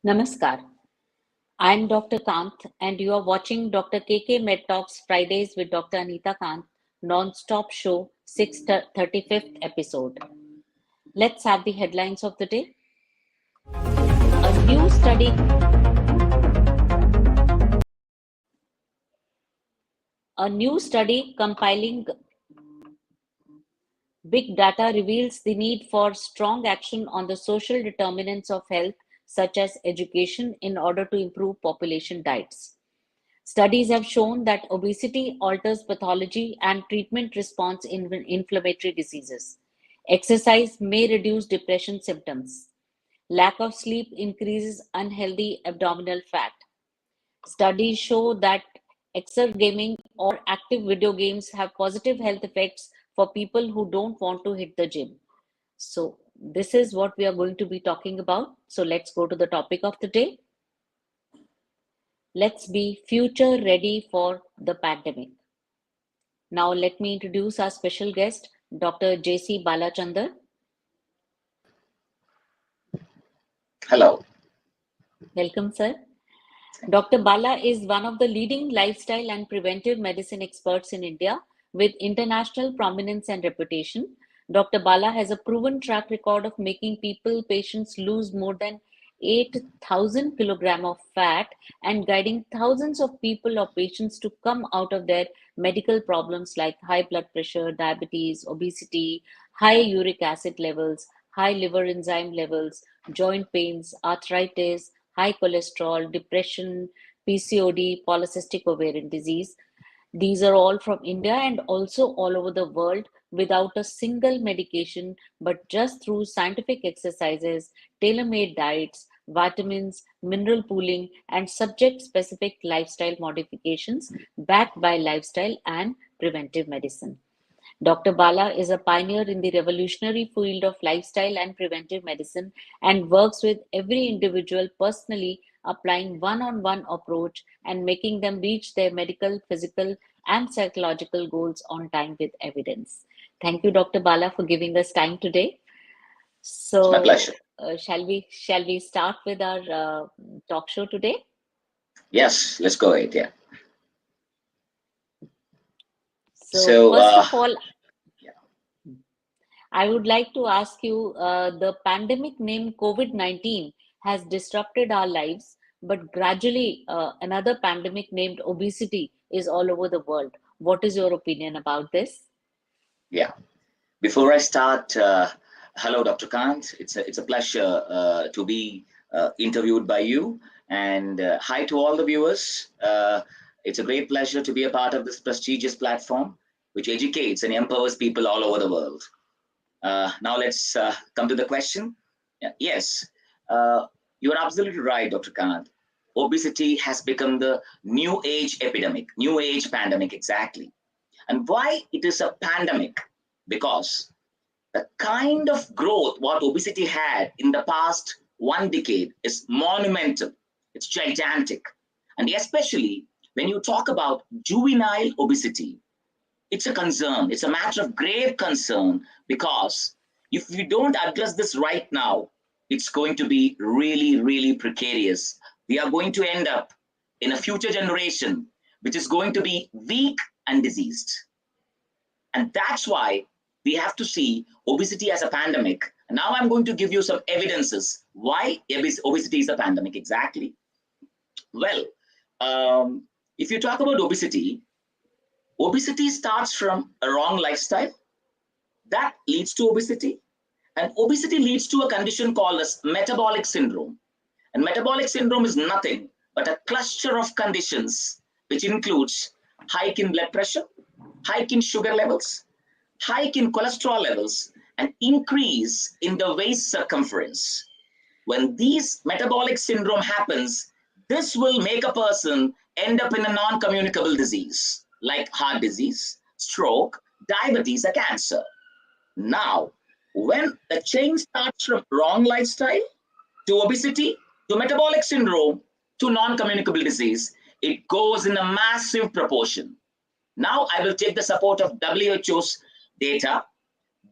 Namaskar. I'm Dr. Kant, and you are watching Dr. KK Med Talks Fridays with Dr. Anita Kant, non-stop show, 635th episode. Let's have the headlines of the day. A new study compiling big data reveals the need for strong action on the social determinants of health, such as education, in order to improve population diets. Studies have shown that obesity alters pathology and treatment response in inflammatory diseases. Exercise may reduce depression symptoms. Lack of sleep increases unhealthy abdominal fat. Studies show that excessive gaming or active video games have positive health effects for people who don't want to hit the gym. So, this is what we are going to be talking about. So, let's go to the topic of the day. Let's be future ready for the pandemic. Now, let me introduce our special guest, Dr. J.C. Balachandar. Hello. Welcome, sir. Dr. Bala is one of the leading lifestyle and preventive medicine experts in India with international prominence and reputation. Dr. Bala has a proven track record of making patients lose more than 8,000 kilograms of fat and guiding thousands of people or patients to come out of their medical problems like high blood pressure, diabetes, obesity, high uric acid levels, high liver enzyme levels, joint pains, arthritis, high cholesterol, depression, PCOD, polycystic ovarian disease. These are all from India and also all over the world without a single medication, but just through scientific exercises, tailor made diets, vitamins, mineral pooling, and subject specific lifestyle modifications backed by lifestyle and preventive medicine. Dr. Bala is a pioneer in the revolutionary field of lifestyle and preventive medicine and works with every individual personally, applying one-on-one approach and making them reach their medical, physical, and psychological goals on time with evidence. Thank you, Dr. Bala, for giving us time today. It's my pleasure. Shall we start with our talk show today? Yes, let's go ahead. Yeah. So first of all, I would like to ask you, the pandemic named COVID-19 has disrupted our lives, but gradually another pandemic named obesity is all over the world. What is your opinion about this? Yeah. Before I start, hello, Dr. Kant. It's a pleasure to be interviewed by you. And hi to all the viewers. It's a great pleasure to be a part of this prestigious platform, which educates and empowers people all over the world. Now let's come to the question. Yes, you are absolutely right, Dr. Kant. Obesity has become the new age epidemic, new age pandemic, exactly. And why it is a pandemic? Because the kind of growth what obesity had in the past 1 decade is monumental. It's gigantic. And especially when you talk about juvenile obesity, it's a concern. It's a matter of grave concern because if we don't address this right now, it's going to be really, really precarious. We are going to end up in a future generation which is going to be weak and diseased. And that's why we have to see obesity as a pandemic. And now I'm going to give you some evidences why obesity is a pandemic exactly. Well, if you talk about obesity starts from a wrong lifestyle that leads to obesity, and obesity leads to a condition called as metabolic syndrome. And metabolic syndrome is nothing but a cluster of conditions which includes hike in blood pressure, hike in sugar levels, hike in cholesterol levels, and increase in the waist circumference. When these metabolic syndrome happens, this will make a person end up in a non-communicable disease like heart disease, stroke, diabetes, or cancer. Now, when the change starts from wrong lifestyle to obesity, to metabolic syndrome, to non-communicable disease, it goes in a massive proportion. Now, I will take the support of WHO's data.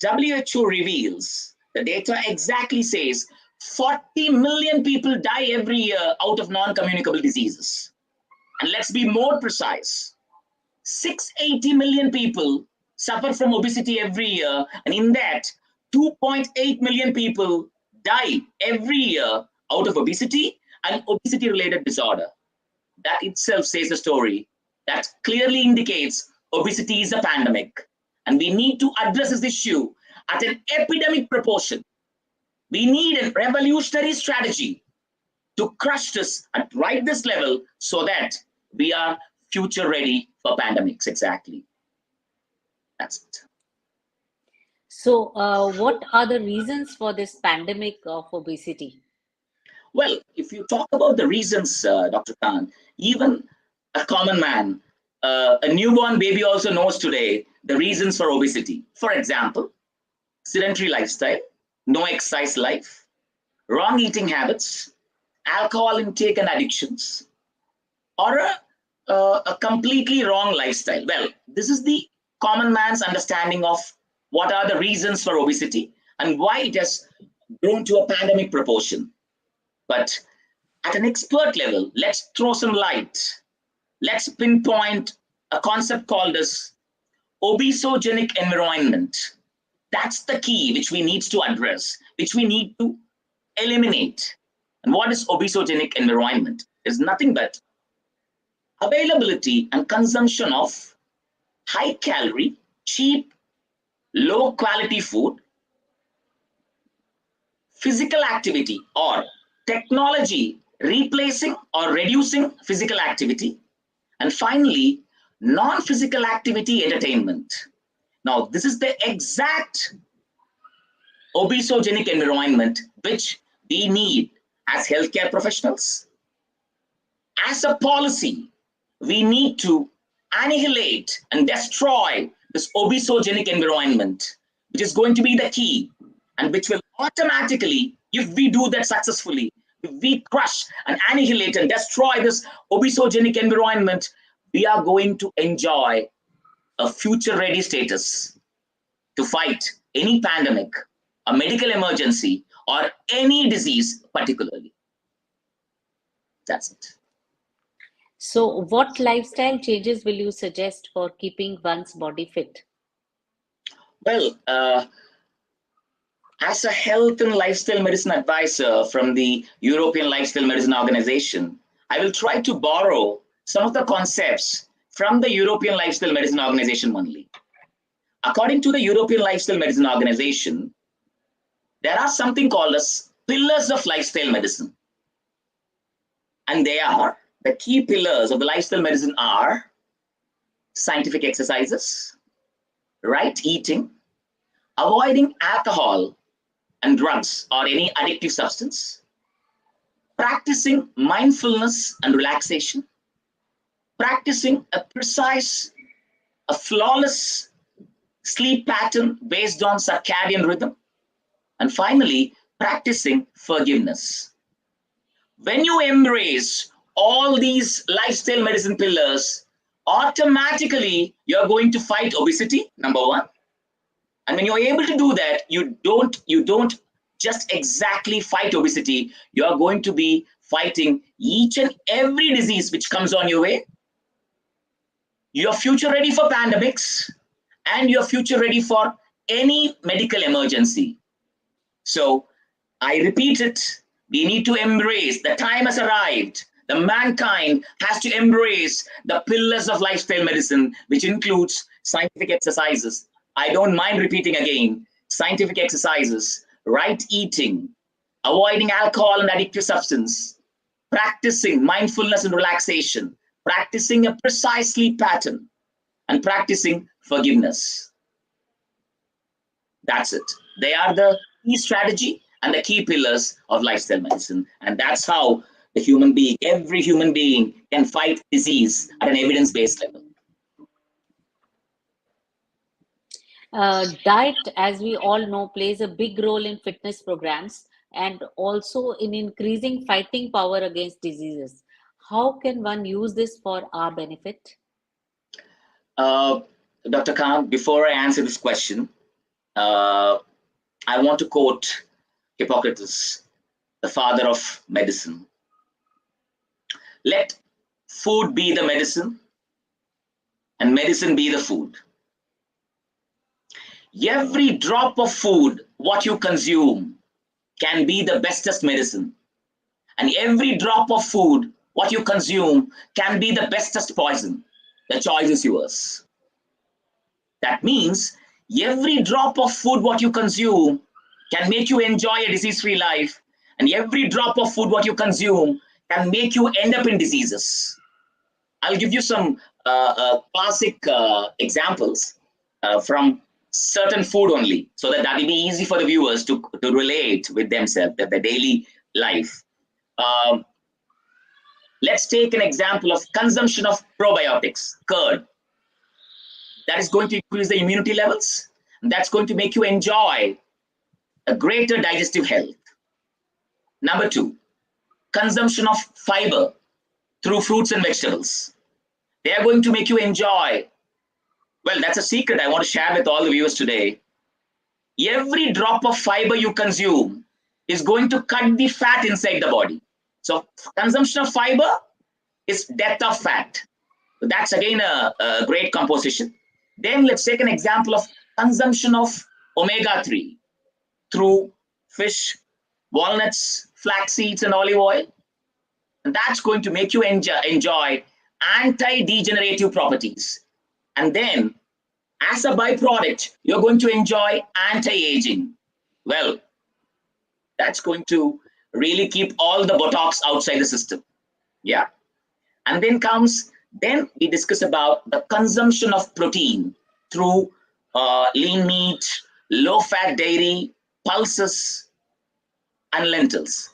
WHO reveals, the data exactly says 40 million people die every year out of non-communicable diseases. And let's be more precise, 680 million people suffer from obesity every year, and in that, 2.8 million people die every year out of obesity and obesity-related disorder. That itself says a story that clearly indicates obesity is a pandemic, and we need to address this issue at an epidemic proportion. We need a revolutionary strategy to crush this at right this level so that we are future ready for pandemics. Exactly. That's it. So, what are the reasons for this pandemic of obesity? Well, if you talk about the reasons, Dr. Khan, even a common man, a newborn baby also knows today the reasons for obesity. For example, sedentary lifestyle, no exercise life, wrong eating habits, alcohol intake and addictions, or a completely wrong lifestyle. Well, this is the common man's understanding of what are the reasons for obesity and why it has grown to a pandemic proportion. But at an expert level, let's throw some light. Let's pinpoint a concept called as obesogenic environment. That's the key which we need to address, which we need to eliminate. And what is obesogenic environment? It's nothing but availability and consumption of high calorie, cheap, low quality food, physical activity or technology replacing or reducing physical activity, and finally, non-physical activity entertainment. Now, this is the exact obesogenic environment which we need as healthcare professionals. As a policy, we need to annihilate and destroy this obesogenic environment, which is going to be the key and which will automatically, if we do that successfully, if we crush and annihilate and destroy this obesogenic environment, we are going to enjoy a future ready status to fight any pandemic, a medical emergency, or any disease particularly. That's it. So, what lifestyle changes will you suggest for keeping one's body fit? Well, as a health and lifestyle medicine advisor from the European Lifestyle Medicine Organization, I will try to borrow some of the concepts from the European Lifestyle Medicine Organization only. According to the European Lifestyle Medicine Organization, there are something called as pillars of lifestyle medicine. And they are, the key pillars of the lifestyle medicine are scientific exercises, right eating, avoiding alcohol and drugs or any addictive substance, practicing mindfulness and relaxation, practicing a precise, a flawless sleep pattern based on circadian rhythm, and finally, practicing forgiveness. When you embrace all these lifestyle medicine pillars, automatically you're going to fight obesity, number one. And when you're able to do that, you don't just exactly fight obesity. You're going to be fighting each and every disease which comes on your way. You're future ready for pandemics, and you're future ready for any medical emergency. So I repeat it, we need to embrace, the time has arrived. The mankind has to embrace the pillars of lifestyle medicine, which includes scientific exercises. I don't mind repeating again, scientific exercises, right eating, avoiding alcohol and addictive substance, practicing mindfulness and relaxation, practicing a precise sleep pattern, and practicing forgiveness. That's it. They are the key strategy and the key pillars of lifestyle medicine. And that's how the human being, every human being, can fight disease at an evidence-based level. Diet, as we all know, plays a big role in fitness programs and also in increasing fighting power against diseases. How can one use this for our benefit? Dr. Khan, before I answer this question, I want to quote Hippocrates. the father of medicine. Let food be the medicine and medicine be the food. Every drop of food, what you consume, can be the bestest medicine. And every drop of food, what you consume, can be the bestest poison. The choice is yours. That means every drop of food, what you consume, can make you enjoy a disease-free life. And every drop of food, what you consume, can make you end up in diseases. I'll give you some classic examples from certain food only, so that will be easy for the viewers to relate with themselves, their daily life. Let's take an example of consumption of probiotics, curd. That is going to increase the immunity levels, and that's going to make you enjoy a greater digestive health. Number two, consumption of fiber through fruits and vegetables. They are going to make you enjoy, well, that's a secret I want to share with all the viewers today. Every drop of fiber you consume is going to cut the fat inside the body. So consumption of fiber is death of fat. So that's again a great composition. Then let's take an example of consumption of omega-3 through fish, walnuts, flax seeds, and olive oil. And that's going to make you enjoy anti-degenerative properties. And then, as a byproduct, you're going to enjoy anti-aging. Well, that's going to really keep all the Botox outside the system. Yeah. And then we discuss about the consumption of protein through lean meat, low-fat dairy, pulses, and lentils.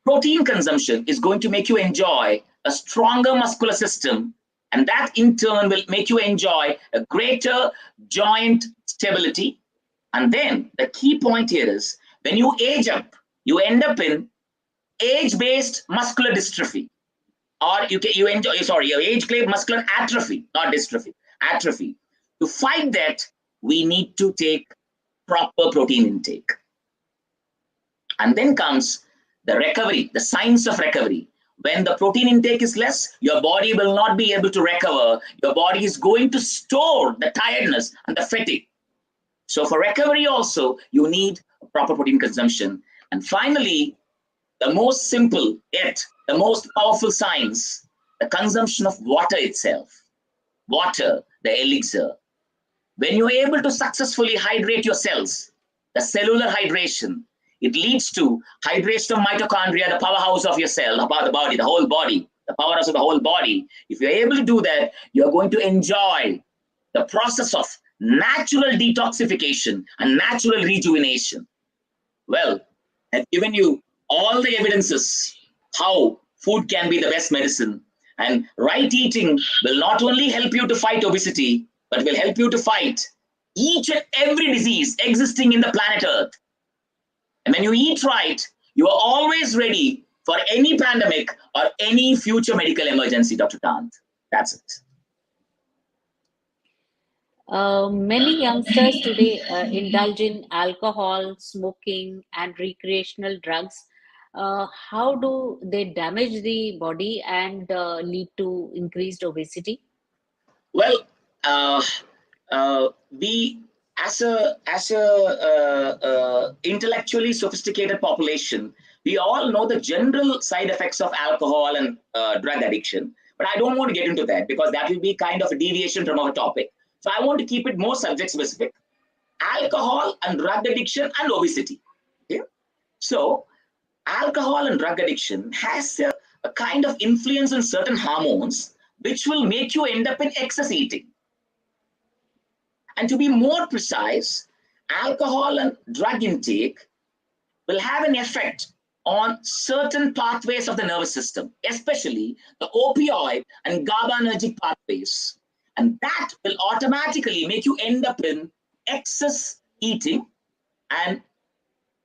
Protein consumption is going to make you enjoy a stronger muscular system, and that in turn will make you enjoy a greater joint stability. And then the key point here is, when you age up, you end up in age-based muscular dystrophy, or you enjoy age-based muscular atrophy, not dystrophy, atrophy. To fight that, we need to take proper protein intake. And then comes the recovery, the science of recovery. When the protein intake is less, your body will not be able to recover. Your body is going to store the tiredness and the fatigue. So for recovery also, you need proper protein consumption. And finally, the most simple yet the most powerful science, the consumption of water itself. Water, the elixir. When you're able to successfully hydrate your cells, the cellular hydration, it leads to hydration of mitochondria, the powerhouse of your cell, about the body, the whole body, the powerhouse of the whole body. If you're able to do that, you're going to enjoy the process of natural detoxification and natural rejuvenation. Well, I've given you all the evidences how food can be the best medicine, and right eating will not only help you to fight obesity, but will help you to fight each and every disease existing in the planet Earth. And when you eat right, you are always ready for any pandemic or any future medical emergency, Dr. Kant. That's it. Many youngsters today indulge in alcohol, smoking, and recreational drugs. How do they damage the body and lead to increased obesity? Well, we as a intellectually sophisticated population, we all know the general side effects of alcohol and drug addiction. But I don't want to get into that because that will be kind of a deviation from our topic. So I want to keep it more subject specific. Alcohol and drug addiction and obesity. Okay? So alcohol and drug addiction has a kind of influence on certain hormones which will make you end up in excess eating. And to be more precise, alcohol and drug intake will have an effect on certain pathways of the nervous system, especially the opioid and GABAergic pathways. And that will automatically make you end up in excess eating. And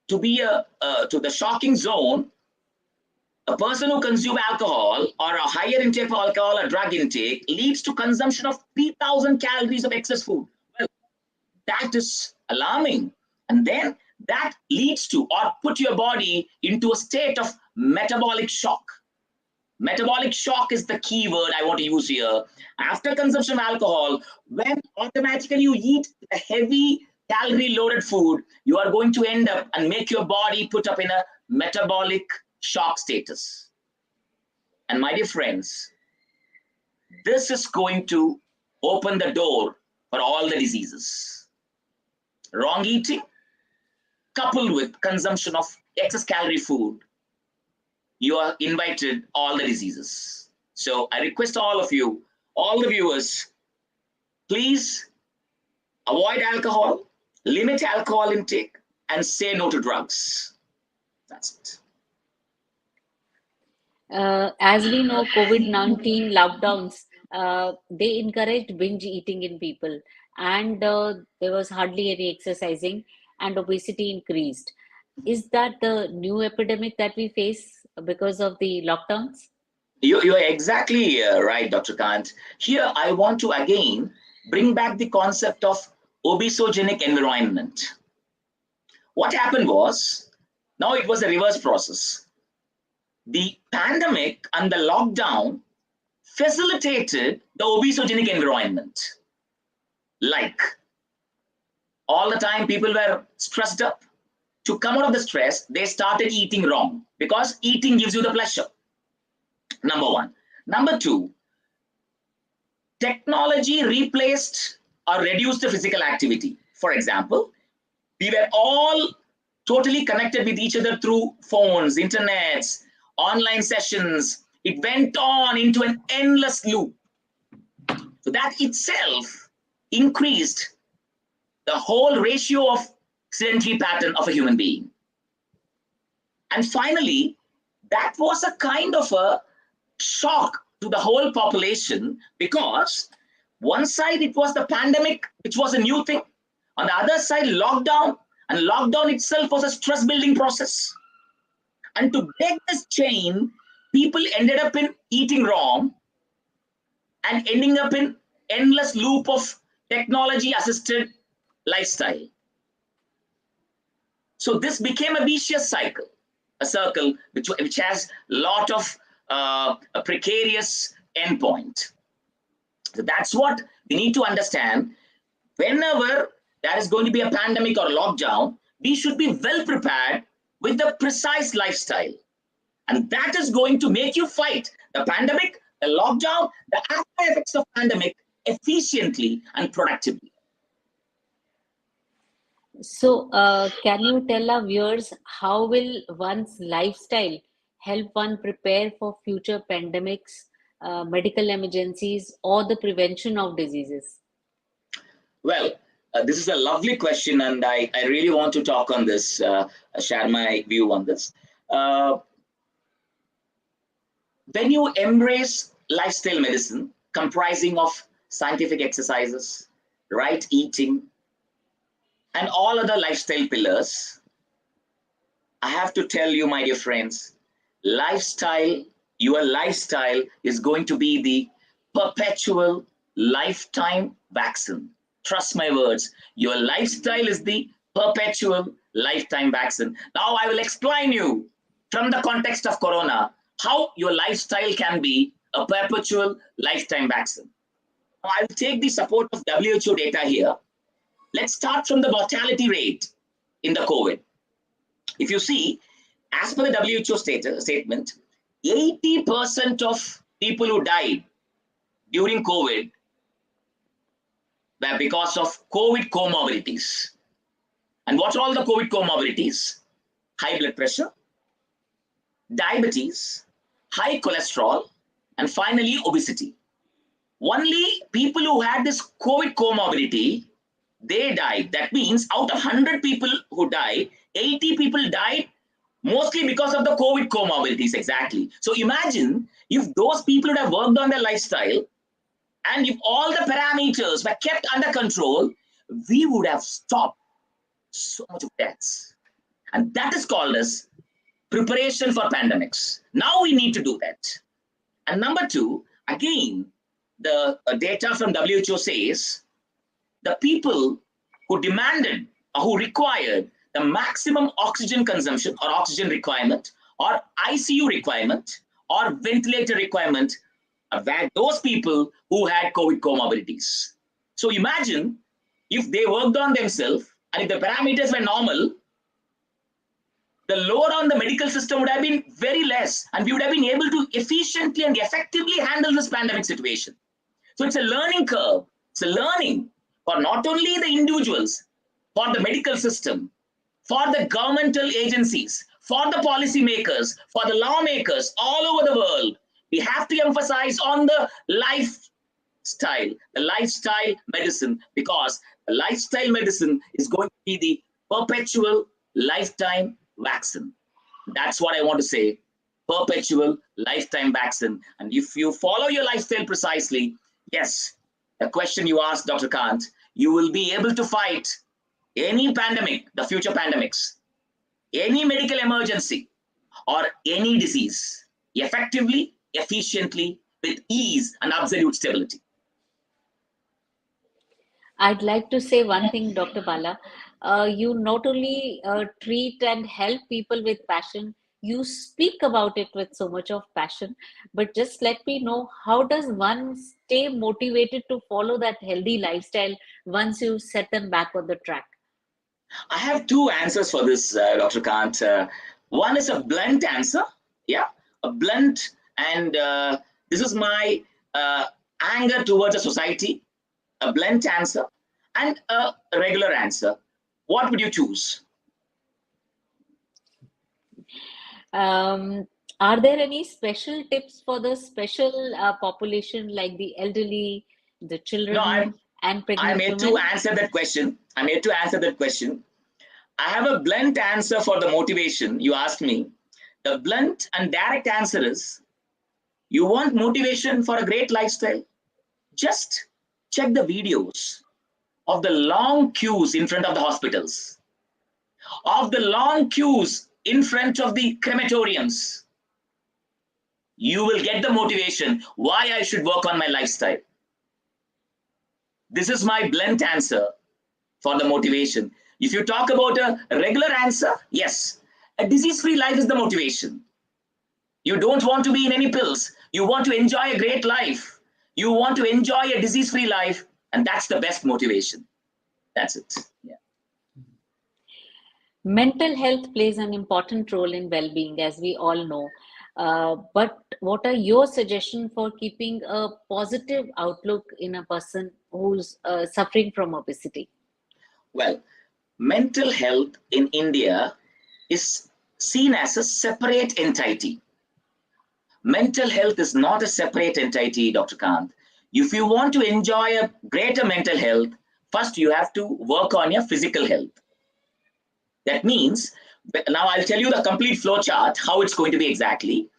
to be to the shocking zone, a person who consumes alcohol or a higher intake of alcohol or drug intake leads to consumption of 3,000 calories of excess food. Well, that is alarming. And then that leads to or put your body into a state of metabolic shock. Metabolic shock is the key word I want to use here. After consumption of alcohol, when automatically you eat a heavy calorie loaded food, you are going to end up and make your body put up in a metabolic shock status. And my dear friends, this is going to open the door for all the diseases. Wrong eating, coupled with consumption of excess calorie food, you are invited all the diseases. So I request all of you, all the viewers, please avoid alcohol, limit alcohol intake, and say no to drugs. That's it. As we know, COVID-19 lockdowns, they encouraged binge eating in people, and there was hardly any exercising, and obesity increased. Is that the new epidemic that we face because of the lockdowns? You're exactly right, Dr. Kant. Here, I want to again bring back the concept of obesogenic environment. What happened was, now it was a reverse process. The pandemic and the lockdown facilitated the obesogenic environment. Like, all the time people were stressed up. To come out of the stress, they started eating wrong because eating gives you the pleasure. Number one. Number two, technology replaced or reduced the physical activity. For example, we were all totally connected with each other through phones, internets, online sessions. It went on into an endless loop. So that itself increased the whole ratio of sedentary pattern of a human being. And finally, that was a kind of a shock to the whole population, because one side it was the pandemic, which was a new thing. On the other side, lockdown, and lockdown itself was a stress building process. And to break this chain, people ended up in eating wrong and ending up in endless loop of technology assisted lifestyle. So this became a vicious cycle, a circle which has a lot of a precarious endpoint. So that's what we need to understand. Whenever there is going to be a pandemic or a lockdown, we should be well prepared with the precise lifestyle. And that is going to make you fight the pandemic, the lockdown, the after effects of pandemic efficiently and productively. So, can you tell our viewers how will one's lifestyle help one prepare for future pandemics, medical emergencies, or the prevention of diseases? Well, this is a lovely question, and I really want to talk on this, share my view on this. When you embrace lifestyle medicine comprising of scientific exercises, right eating, and all other lifestyle pillars, I have to tell you, my dear friends, your lifestyle is going to be the perpetual lifetime vaccine. Trust my words, your lifestyle is the perpetual lifetime vaccine. Now I will explain you from the context of Corona, how your lifestyle can be a perpetual lifetime vaccine. Now I will take the support of WHO data here. Let's start from the mortality rate in the COVID. If you see, as per the WHO statement, 80% of people who died during COVID were because of COVID comorbidities. And what are all the COVID comorbidities? High blood pressure, diabetes, high cholesterol, and finally obesity. Only people who had this COVID comorbidity, they died. That means out of 100 people who died, 80 people died mostly because of the COVID comorbidities. Exactly. So imagine if those people would have worked on their lifestyle, and if all the parameters were kept under control, we would have stopped so much of deaths. And that is called as preparation for pandemics. Now we need to do that. And number two, again, the data from WHO says the people who demanded or who required the maximum oxygen consumption or oxygen requirement or ICU requirement or ventilator requirement were those people who had COVID comorbidities. So imagine if they worked on themselves and if the parameters were normal, the load on the medical system would have been very less and we would have been able to efficiently and effectively handle this pandemic situation. So it's a learning curve. It's a learning for not only the individuals, for the medical system, for the governmental agencies, for the policymakers, for the lawmakers all over the world. We have to emphasize on the lifestyle medicine, because the lifestyle medicine is going to be the perpetual lifetime vaccine. That's what I want to say. Perpetual lifetime vaccine. And if you follow your lifestyle precisely, yes, the question you asked, Dr. Kant, you will be able to fight any pandemic, the future pandemics, any medical emergency, or any disease effectively, efficiently, with ease and absolute stability. I'd like to say one thing, Dr. Bala. You not only treat and help people with passion, you speak about it with so much of passion. But just let me know, how does one stay motivated to follow that healthy lifestyle once you set them back on the track? I have two answers for this, Dr. Kant. One is a blunt answer. Yeah, a blunt, and this is my anger towards a society, a blunt answer, and a regular answer. What would you choose? Are there any special tips for the special population like the elderly, the children, No, and I'm pregnant here women? to answer that question. I'm here to answer that question. I have a blunt answer for the motivation you asked me. The blunt and direct answer is, you want motivation for a great lifestyle? Just check the videos of the long queues in front of the hospitals, of the long queues in front of the crematoriums. You will get the motivation why I should work on my lifestyle. This is my blunt answer for the motivation. If you talk about a regular answer, yes, a disease-free life is the motivation. You don't want to be in any pills. You want to enjoy a great life. You want to enjoy a disease-free life, and that's the best motivation. That's it. Yeah. Mental health plays an important role in well-being, as we all know. But what are your suggestions for keeping a positive outlook in a person who's suffering from obesity? Well, mental health in India is seen as a separate entity. Mental health is not a separate entity, Dr. Kant. If you want to enjoy a greater mental health, first you have to work on your physical health. That means, now I'll tell you the complete flow chart, how it's going to be exactly.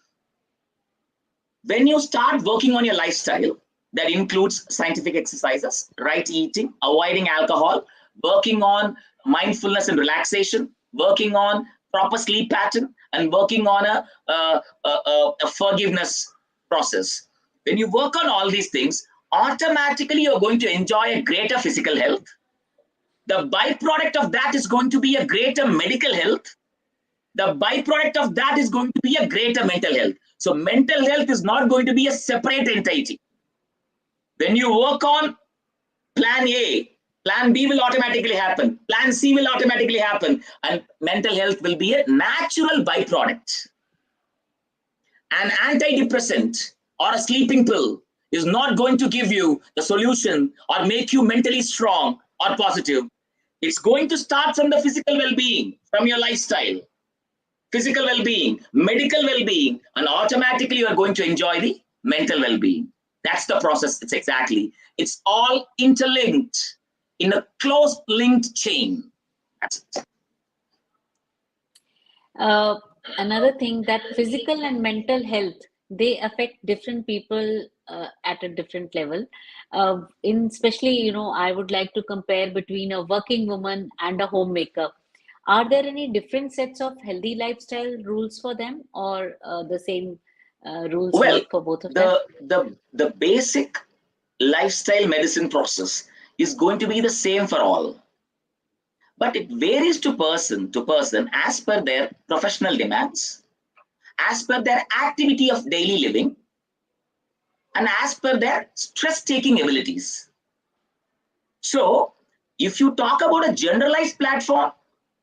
When you start working on your lifestyle, that includes scientific exercises, right eating, avoiding alcohol, working on mindfulness and relaxation, working on proper sleep pattern, and working on a forgiveness process. When you work on all these things, automatically you're going to enjoy a greater physical health. The byproduct of that is going to be a greater medical health. The byproduct of that is going to be a greater mental health. So mental health is not going to be a separate entity. When you work on plan A, plan B will automatically happen. Plan C will automatically happen. And mental health will be a natural byproduct. An antidepressant or a sleeping pill is not going to give you the solution or make you mentally strong or positive. It's going to start from the physical well-being, from your lifestyle, physical well-being, medical well-being, and automatically you are going to enjoy the mental well-being. That's the process. It's all interlinked in a close linked chain. That's it. Another thing, that physical and mental health, they affect different people at a different level. In especially, I would like to compare between a working woman and a homemaker. Are there any different sets of healthy lifestyle rules for them, or the same rules Well, work for both of them? the basic lifestyle medicine process is going to be the same for all. but it varies to person as per their professional demands, as per their activity of daily living, and as per their stress-taking abilities. So if you talk about a generalized platform,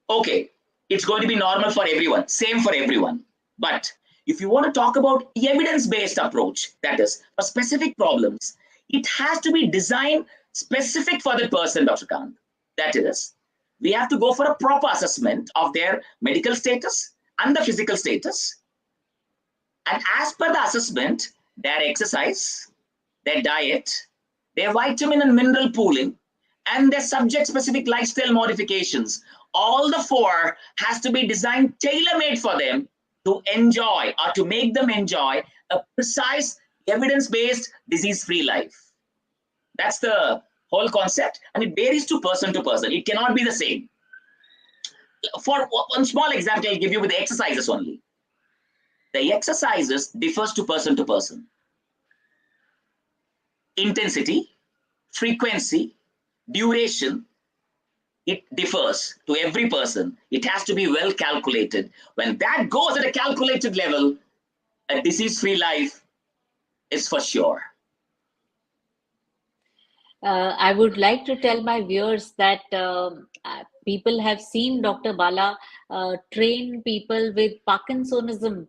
okay, it's going to be normal for everyone, same for everyone. But if you want to talk about evidence-based approach, that is for specific problems, it has to be designed specific for the person, Dr. Kant. That is, we have to go for a proper assessment of their medical status and the physical status. And as per the assessment, their exercise, their diet, their vitamin and mineral pooling, and their subject specific lifestyle modifications, all the four has to be designed tailor-made for them to enjoy or to make them enjoy a precise evidence-based disease-free life. That's the whole concept, and it varies to person. It cannot be the same. For one small example, I'll give you with the exercises only. The exercises differs to person. Intensity, frequency, duration, it differs to every person. It has to be well calculated. When that goes at a calculated level, a disease-free life is for sure. I would like to tell my viewers that people have seen Dr. Bala train people with Parkinsonism,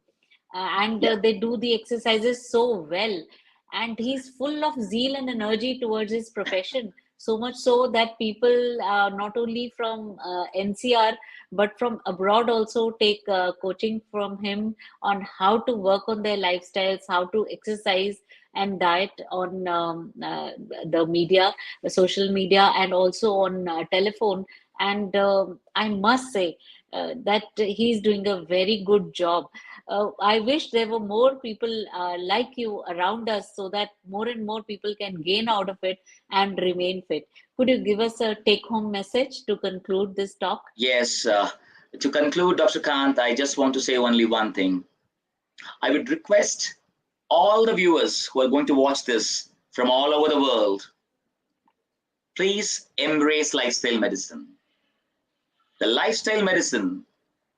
and Yeah. they do the exercises so well. And he's full of zeal and energy towards his profession, so much so that people not only from NCR but from abroad also take coaching from him on how to work on their lifestyles, how to exercise and diet on the media, social media, and also on telephone. And I must say that he's doing a very good job. I wish there were more people like you around us so that more and more people can gain out of it and remain fit. Could you give us a take home message to conclude this talk? Yes. To conclude, Dr. Kant, I just want to say only one thing. I would request all the viewers who are going to watch this from all over the world, please embrace lifestyle medicine. The lifestyle medicine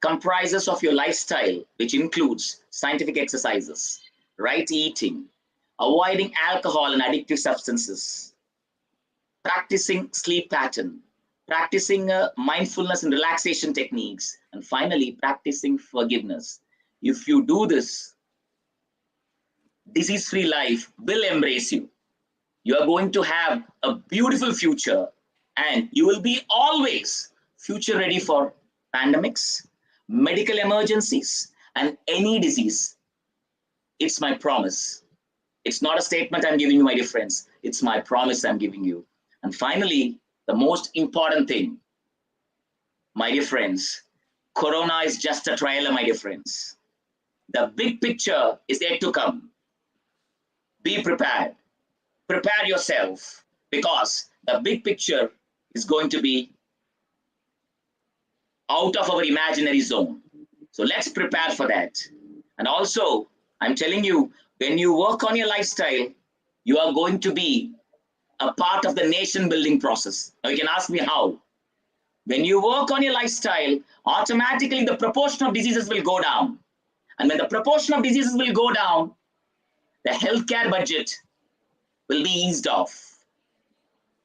comprises of your lifestyle, which includes scientific exercises, right eating, avoiding alcohol and addictive substances, practicing sleep pattern, practicing mindfulness and relaxation techniques, and finally practicing forgiveness. If you do this, disease-free life will embrace you. You are going to have a beautiful future, and you will be always future ready for pandemics, medical emergencies, and any disease. It's my promise. It's not a statement I'm giving you, my dear friends. It's my promise I'm giving you. And finally, the most important thing, my dear friends, Corona is just a trailer, my dear friends. The big picture is yet to come. Be prepared. Prepare yourself, because the big picture is going to be out of our imaginary zone. So let's prepare for that. And also, I'm telling you, when you work on your lifestyle, you are going to be a part of the nation building process. Now you can ask me how. When you work on your lifestyle, automatically the proportion of diseases will go down. And when the proportion of diseases will go down, the healthcare budget will be eased off.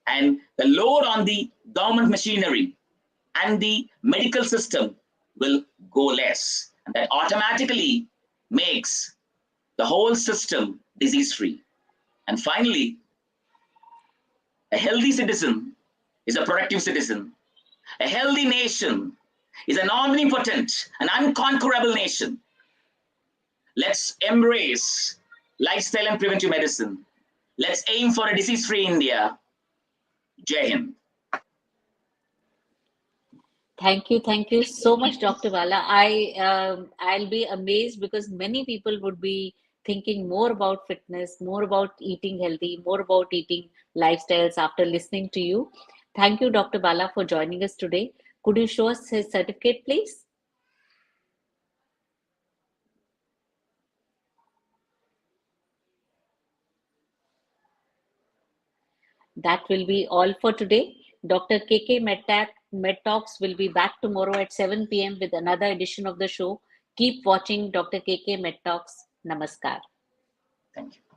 And the load on the government machinery and the medical system will go less. And that automatically makes the whole system disease-free. And finally, a healthy citizen is a productive citizen. A healthy nation is an omnipotent, an unconquerable nation. Let's embrace lifestyle and preventive medicine. Let's aim for a disease-free India. Jai Hind. Thank you so much, Dr. Bala. I'll be amazed because many people would be thinking more about fitness, more about eating healthy, more about eating lifestyles after listening to you. Thank you, Dr. Bala, for joining us today. Could you show us his certificate, please? That will be all for today. Dr. KK Mettak Med Talks will be back tomorrow at 7 p.m. with another edition of the show. Keep watching Dr. KK Med Talks. Namaskar. Thank you.